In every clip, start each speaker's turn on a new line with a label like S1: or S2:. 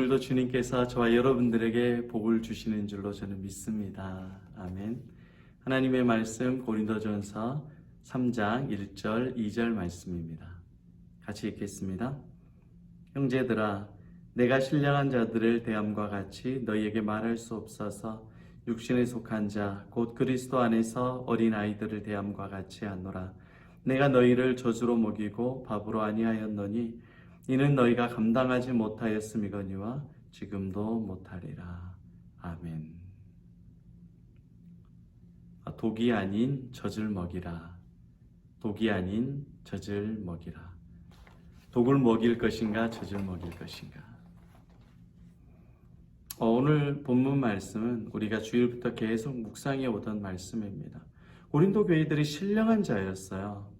S1: 오늘도 주님께서 저와 여러분들에게 복을 주시는 줄로 저는 믿습니다. 아멘. 하나님의 말씀 고린도전서 3장 1절 2절 말씀입니다. 같이 읽겠습니다. 형제들아, 내가 신령한 자들을 대함과 같이 너희에게 말할 수 없어서 육신에 속한 자 곧 그리스도 안에서 어린 아이들을 대함과 같이 하노라. 내가 너희를 저주로 먹이고 밥으로 아니하였노니 이는 너희가 감당하지 못하였음이거니와 지금도 못하리라. 아멘. 독이 아닌 젖을 먹이라. 독이 아닌 젖을 먹이라. 독을 먹일 것인가 젖을 먹일 것인가. 오늘 본문 말씀은 우리가 주일부터 계속 묵상해 오던 말씀입니다. 고린도 교회들이 신령한 자였어요.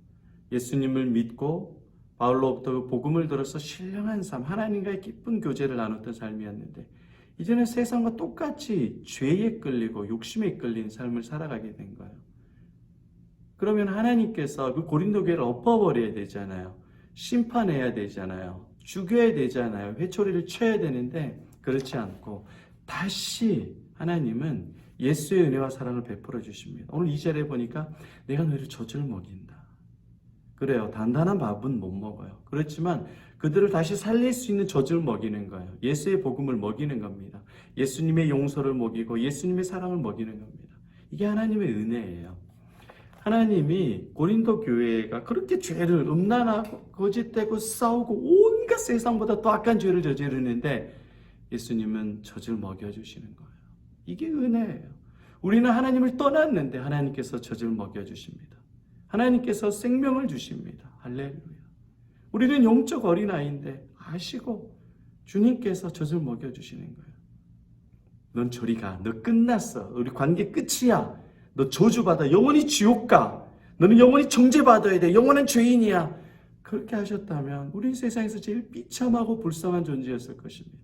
S1: 예수님을 믿고 바울로부터 복음을 들어서 신령한 삶, 하나님과의 기쁜 교제를 나눴던 삶이었는데 이제는 세상과 똑같이 죄에 끌리고 욕심에 끌린 삶을 살아가게 된 거예요. 그러면 하나님께서 그 고린도 교회를 엎어버려야 되잖아요. 심판해야 되잖아요. 죽여야 되잖아요. 회초리를 쳐야 되는데 그렇지 않고 다시 하나님은 예수의 은혜와 사랑을 베풀어 주십니다. 오늘 2절에 보니까 내가 너희를 젖을 먹인다. 그래요. 단단한 밥은 못 먹어요. 그렇지만 그들을 다시 살릴 수 있는 젖을 먹이는 거예요. 예수의 복음을 먹이는 겁니다. 예수님의 용서를 먹이고 예수님의 사랑을 먹이는 겁니다. 이게 하나님의 은혜예요. 하나님이 고린도 교회가 그렇게 죄를 음란하고 거짓되고 싸우고 온갖 세상보다 더 악한 죄를 저지르는데 예수님은 젖을 먹여주시는 거예요. 이게 은혜예요. 우리는 하나님을 떠났는데 하나님께서 젖을 먹여주십니다. 하나님께서 생명을 주십니다. 할렐루야. 우리는 영적 어린아이인데 아시고 주님께서 젖을 먹여주시는 거예요. 넌 저리 가. 너 끝났어. 우리 관계 끝이야. 너 저주받아. 영원히 지옥 가. 너는 영원히 정죄받아야 돼. 영원한 죄인이야. 그렇게 하셨다면 우리 세상에서 제일 비참하고 불쌍한 존재였을 것입니다.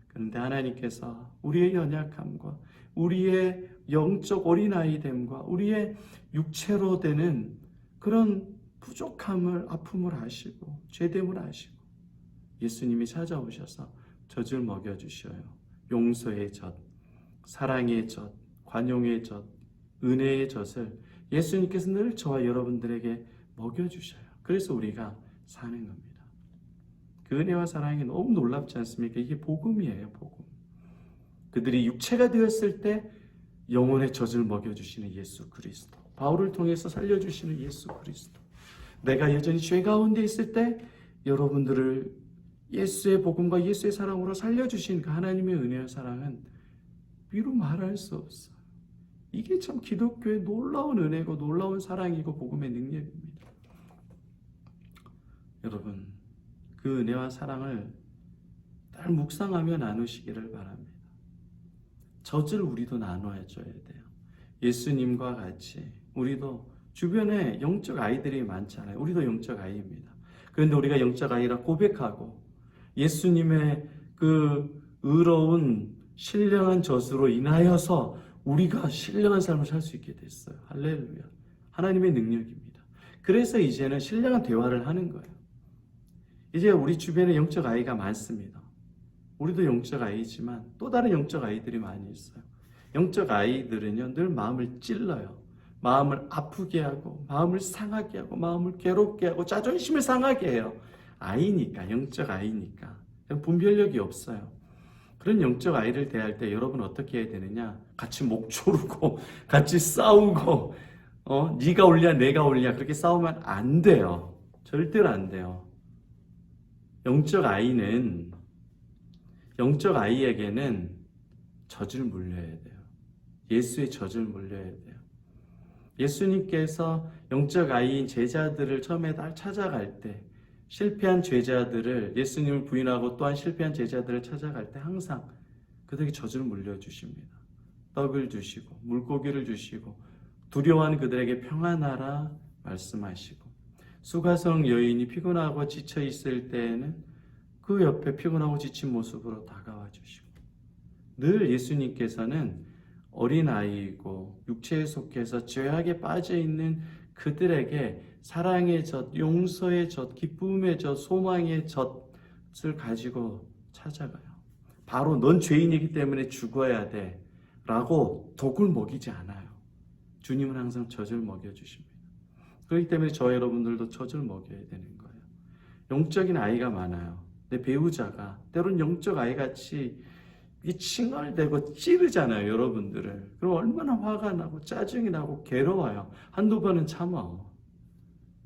S1: 그런데 하나님께서 우리의 연약함과 우리의 영적 어린아이됨과 우리의 육체로 되는 그런 부족함을, 아픔을 아시고 죄됨을 아시고 예수님이 찾아오셔서 젖을 먹여주셔요. 용서의 젖, 사랑의 젖, 관용의 젖, 은혜의 젖을 예수님께서 늘 저와 여러분들에게 먹여주셔요. 그래서 우리가 사는 겁니다. 그 은혜와 사랑이 너무 놀랍지 않습니까? 이게 복음이에요, 복음. 그들이 육체가 되었을 때 영혼의 젖을 먹여주시는 예수 그리스도, 바울을 통해서 살려주시는 예수 그리스도, 내가 여전히 죄 가운데 있을 때 여러분들을 예수의 복음과 예수의 사랑으로 살려주신 그 하나님의 은혜와 사랑은 비로 말할 수 없어요. 이게 참 기독교의 놀라운 은혜고 놀라운 사랑이고 복음의 능력입니다. 여러분, 그 은혜와 사랑을 늘 묵상하며 나누시기를 바랍니다. 젖을 우리도 나눠줘야 돼요. 예수님과 같이 우리도 주변에 영적 아이들이 많잖아요. 우리도 영적 아이입니다. 그런데 우리가 영적 아이라 고백하고 예수님의 그 의로운 신령한 젖으로 인하여서 우리가 신령한 삶을 살 수 있게 됐어요. 할렐루야. 하나님의 능력입니다. 그래서 이제는 신령한 대화를 하는 거예요. 이제 우리 주변에 영적 아이가 많습니다. 우리도 영적 아이지만 또 다른 영적 아이들이 많이 있어요. 영적 아이들은요, 늘 마음을 찔러요. 마음을 아프게 하고, 마음을 상하게 하고, 마음을 괴롭게 하고, 자존심을 상하게 해요. 아이니까, 영적 아이니까. 분별력이 없어요. 그런 영적 아이를 대할 때 여러분 어떻게 해야 되느냐? 같이 목 조르고, 같이 싸우고, 네가 옳냐, 내가 옳냐, 그렇게 싸우면 안 돼요. 절대로 안 돼요. 영적 아이에게는 젖을 물려야 돼요. 예수의 젖을 물려야 돼요. 예수님께서 영적 아이인 제자들을 처음에 찾아갈 때 실패한 제자들을 예수님을 부인하고 또한 실패한 제자들을 찾아갈 때 항상 그들에게 젖을 물려주십니다. 떡을 주시고 물고기를 주시고 두려워하는 그들에게 평안하라 말씀하시고 수가성 여인이 피곤하고 지쳐 있을 때에는 그 옆에 피곤하고 지친 모습으로 다가와 주시고 늘 예수님께서는 어린아이이고 육체에 속해서 죄악에 빠져있는 그들에게 사랑의 젖, 용서의 젖, 기쁨의 젖, 소망의 젖을 가지고 찾아가요. 바로 넌 죄인이기 때문에 죽어야 돼 라고 독을 먹이지 않아요. 주님은 항상 젖을 먹여주십니다. 그렇기 때문에 저 여러분들도 젖을 먹여야 되는 거예요. 영적인 아이가 많아요. 내 배우자가 때론 영적 아이같이 칭얼대고 찌르잖아요, 여러분들을. 그럼 얼마나 화가 나고 짜증이 나고 괴로워요. 한두 번은 참아.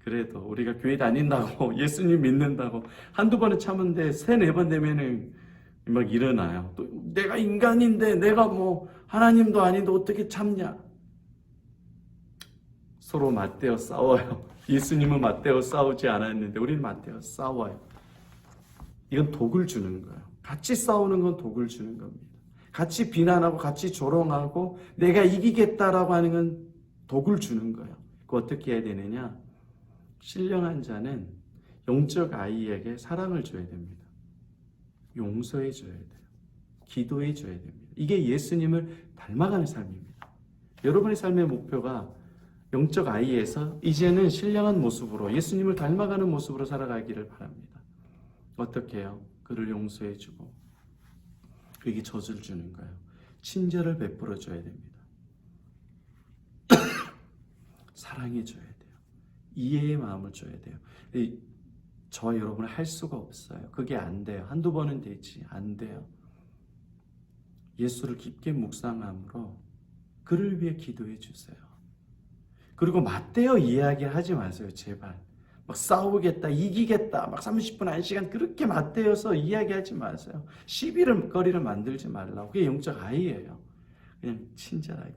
S1: 그래도 우리가 교회 다닌다고 예수님 믿는다고 한두 번은 참은데 세네 번 되면은 막 일어나요. 또 내가 인간인데 내가 뭐 하나님도 아닌데 어떻게 참냐. 서로 맞대어 싸워요. 예수님은 맞대어 싸우지 않았는데 우리는 맞대어 싸워요. 이건 독을 주는 거예요. 같이 싸우는 건 독을 주는 겁니다. 같이 비난하고 같이 조롱하고 내가 이기겠다라고 하는 건 독을 주는 거예요. 그 어떻게 해야 되느냐? 신령한 자는 영적 아이에게 사랑을 줘야 됩니다. 용서해 줘야 돼요. 기도해 줘야 됩니다. 이게 예수님을 닮아가는 삶입니다. 여러분의 삶의 목표가 영적 아이에서 이제는 신령한 모습으로 예수님을 닮아가는 모습으로 살아가기를 바랍니다. 어떻게 해요? 그를 용서해 주고 그에게 젖을 주는 거예요. 친절을 베풀어 줘야 됩니다. 사랑해 줘야 돼요. 이해의 마음을 줘야 돼요. 저와 여러분은 할 수가 없어요. 그게 안 돼요. 한두 번은 되지. 안 돼요. 예수를 깊게 묵상함으로 그를 위해 기도해 주세요. 그리고 맞대어 이야기하지 마세요. 제발. 막 싸우겠다, 이기겠다, 막 30분, 1시간 그렇게 맞대어서 이야기하지 마세요. 시비를 거리를 만들지 말라고. 그게 영적 아이예요. 그냥 친절하게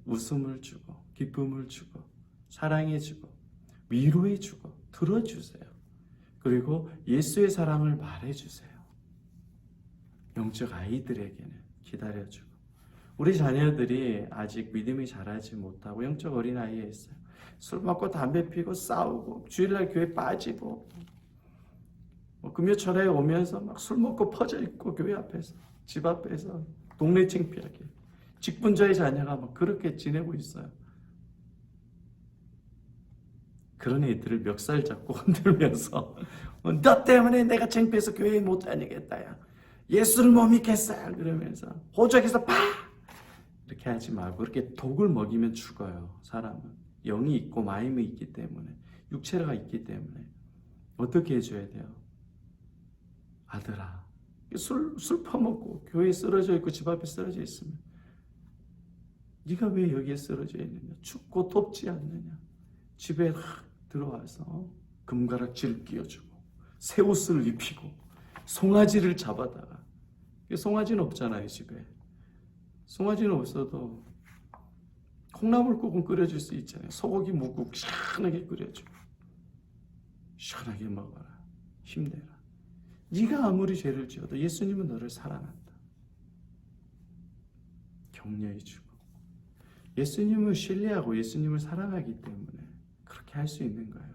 S1: 웃음을 주고 기쁨을 주고 사랑해주고 위로해주고 들어주세요. 그리고 예수의 사랑을 말해주세요. 영적 아이들에게는 기다려주고 우리 자녀들이 아직 믿음이 자라지 못하고 영적 어린아이에 있어요. 술 먹고 담배 피고 싸우고 주일날 교회 빠지고 금요철에 오면서 막 술 먹고 퍼져 있고 교회 앞에서 집 앞에서 동네 창피하게 직분자의 자녀가 막 그렇게 지내고 있어요. 그런 애들을 멱살 잡고 흔들면서 너 때문에 내가 창피해서 교회에 못 다니겠다 야. 예수를 못 믿겠어 그러면서 호적에서 파 이렇게 하지 말고 그렇게 독을 먹이면 죽어요. 사람은 영이 있고 마음이 있기 때문에 육체가 있기 때문에 어떻게 해줘야 돼요? 아들아 술 퍼먹고 교회에 쓰러져 있고 집 앞에 쓰러져 있으면 네가 왜 여기에 쓰러져 있느냐? 춥고 덥지 않느냐? 집에 들어와서 금가락지를 끼워주고 새 옷을 입히고 송아지를 잡아다가 송아지는 없잖아요 집에. 송아지는 없어도 콩나물국은 끓여줄 수 있잖아요. 소고기 묵국 시원하게 끓여주고 시원하게 먹어라. 힘내라. 네가 아무리 죄를 지어도 예수님은 너를 사랑한다. 격려해주고 예수님을 신뢰하고 예수님을 사랑하기 때문에 그렇게 할 수 있는 거예요.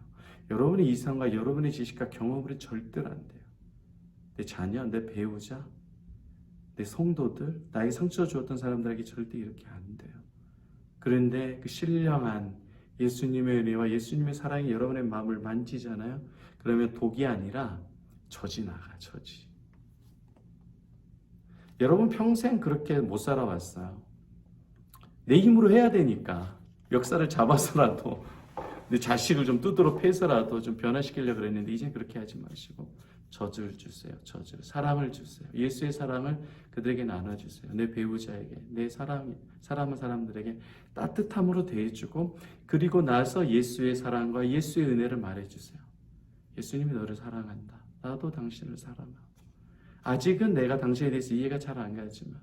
S1: 여러분의 이성과 여러분의 지식과 경험으로 절대로 안 돼요. 내 자녀, 내 배우자, 내 성도들, 나에게 상처 주었던 사람들에게 절대 이렇게 안 돼요. 그런데 그 신령한 예수님의 은혜와 예수님의 사랑이 여러분의 마음을 만지잖아요. 그러면 독이 아니라 젖이 나가, 젖이. 여러분 평생 그렇게 못 살아왔어요. 내 힘으로 해야 되니까 멱살을 잡아서라도 내 자식을 좀 두드러 패서라도 좀 변화시키려고 그랬는데 이제 그렇게 하지 마시고 젖을 주세요. 젖을. 사랑을 주세요. 예수의 사랑을 그들에게 나눠주세요. 내 배우자에게, 내 사랑하는 사람들에게 따뜻함으로 대해주고 그리고 나서 예수의 사랑과 예수의 은혜를 말해주세요. 예수님이 너를 사랑한다. 나도 당신을 사랑하고 아직은 내가 당신에 대해서 이해가 잘 안 가지만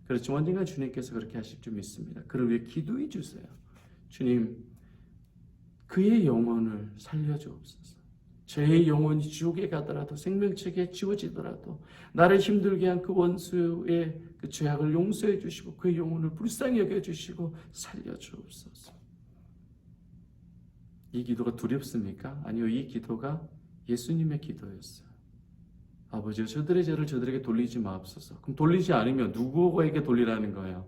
S1: 그렇지만 언젠가 주님께서 그렇게 하실 줄 믿습니다. 그를 위해 기도해 주세요. 주님, 그의 영혼을 살려주옵소서. 저의 영혼이 지옥에 가더라도 생명책에 지워지더라도 나를 힘들게 한 그 원수의 그 죄악을 용서해 주시고 그의 영혼을 불쌍히 여겨주시고 살려주옵소서. 이 기도가 두렵습니까? 아니요, 이 기도가 예수님의 기도였어요. 아버지여 저들의 죄를 저들에게 돌리지 마옵소서. 그럼 돌리지 않으면 누구에게 돌리라는 거예요?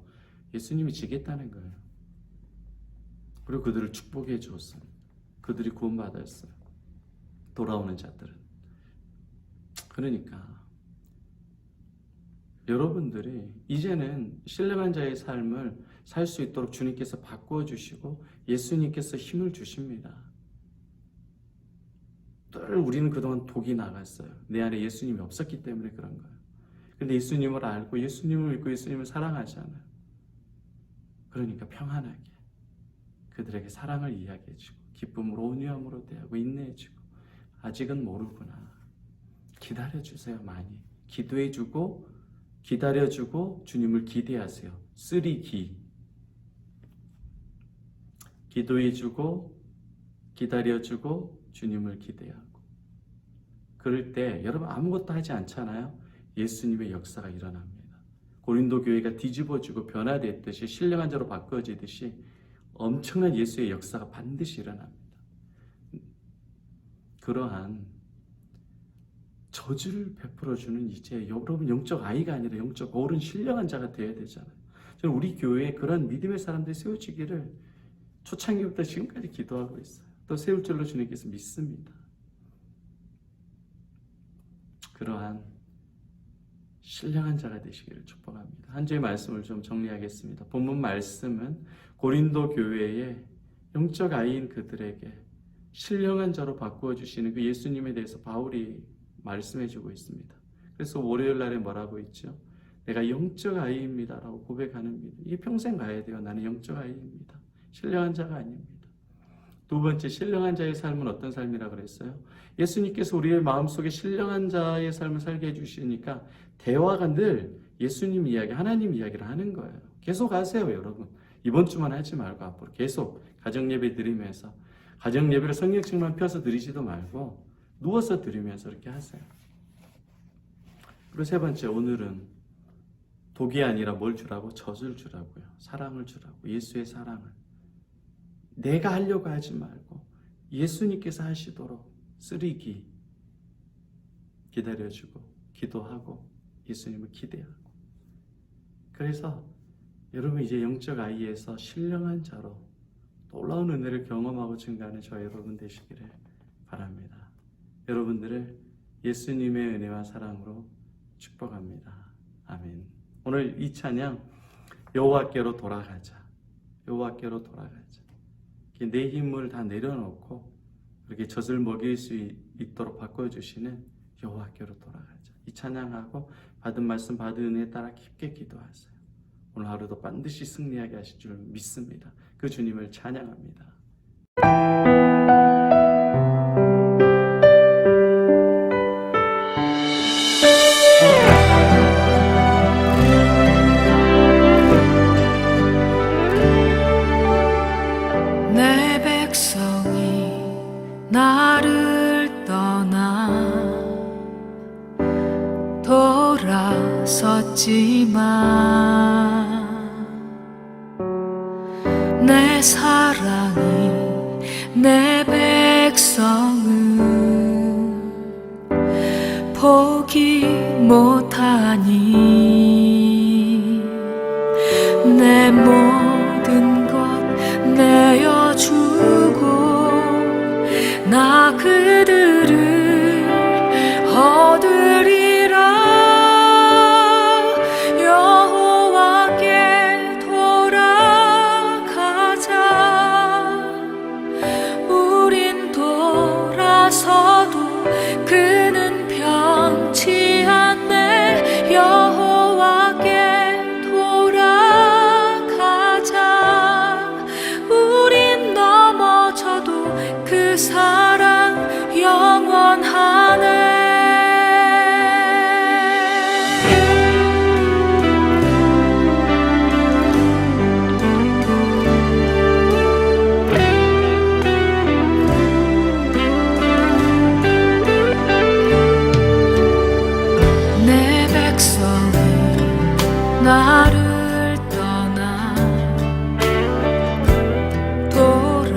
S1: 예수님이 지겠다는 거예요. 그리고 그들을 축복해 주었습니다. 그들이 구원받았어요. 돌아오는 자들은. 그러니까 여러분들이 이제는 신령한 자의 삶을 살 수 있도록 주님께서 바꾸어 주시고 예수님께서 힘을 주십니다. 늘 우리는 그동안 독이 나갔어요. 내 안에 예수님이 없었기 때문에 그런 거예요. 근데 예수님을 알고 예수님을 믿고 예수님을 사랑하잖아요. 그러니까 평안하게 그들에게 사랑을 이야기해주고 기쁨으로 온유함으로 대하고 인내해주고 아직은 모르구나. 기다려주세요. 많이 기도해주고 기다려주고 주님을 기대하세요. 3기 기도해주고 기다려주고 주님을 기대하고. 그럴 때 여러분 아무것도 하지 않잖아요. 예수님의 역사가 일어납니다. 고린도 교회가 뒤집어지고 변화됐듯이 신령한 자로 바꿔지듯이 엄청난 예수의 역사가 반드시 일어납니다. 그러한 저주를 베풀어주는 이제 여러분 영적 아이가 아니라 영적 어른 신령한 자가 되어야 되잖아요. 저는 우리 교회에 그런 믿음의 사람들이 세워지기를 초창기부터 지금까지 기도하고 있어요. 또 세울 줄로 주님께서 믿습니다. 그러한 신령한 자가 되시기를 축복합니다. 한 주의 말씀을 좀 정리하겠습니다. 본문 말씀은 고린도 교회의 영적 아이인 그들에게 신령한 자로 바꾸어 주시는 그 예수님에 대해서 바울이 말씀해 주고 있습니다. 그래서 월요일 날에 뭐라고 있죠? 내가 영적 아이입니다 라고 고백하는 믿음. 이게 평생 가야 돼요. 나는 영적 아이입니다. 신령한 자가 아닙니다. 두 번째, 신령한 자의 삶은 어떤 삶이라고 그랬어요? 예수님께서 우리의 마음속에 신령한 자의 삶을 살게 해주시니까 대화가 늘 예수님 이야기, 하나님 이야기를 하는 거예요. 계속 하세요, 여러분. 이번 주만 하지 말고 앞으로 계속 가정예배 드리면서 가정예배를 성경책만 펴서 드리지도 말고 누워서 드리면서 이렇게 하세요. 그리고 세 번째, 오늘은 독이 아니라 뭘 주라고? 젖을 주라고요. 사랑을 주라고. 예수의 사랑을. 내가 하려고 하지 말고 예수님께서 하시도록 3기 기다려주고 기도하고 예수님을 기대하고. 그래서 여러분 이제 영적 아이에서 신령한 자로 놀라운 은혜를 경험하고 증가하는 저와 여러분 되시기를 바랍니다. 여러분들을 예수님의 은혜와 사랑으로 축복합니다. 아멘. 오늘 이 찬양 여호와께로 돌아가자. 여호와께로 돌아가자. 내 힘을 다 내려놓고 그렇게 젖을 먹일 수 있도록 바꿔주시는 여호와께로 돌아가자. 이 찬양하고 받은 말씀 받은 은혜에 따라 깊게 기도하세요. 오늘 하루도 반드시 승리하게 하실 줄 믿습니다. 그 주님을 찬양합니다.
S2: 내 백성이 나를 떠나 돌아섰지만 내 사랑이 내 백성은 포기 못하니 내 모든 것 내어주고 나 그들을 얻으리라. 여호와께 돌아가자. 우린 돌아서도 그는 변치 않네. 여호와께 돌아가자. 우린 넘어져도 그 사랑 영원하네. 내 백성이 나를 떠나 돌아섰지만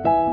S1: 주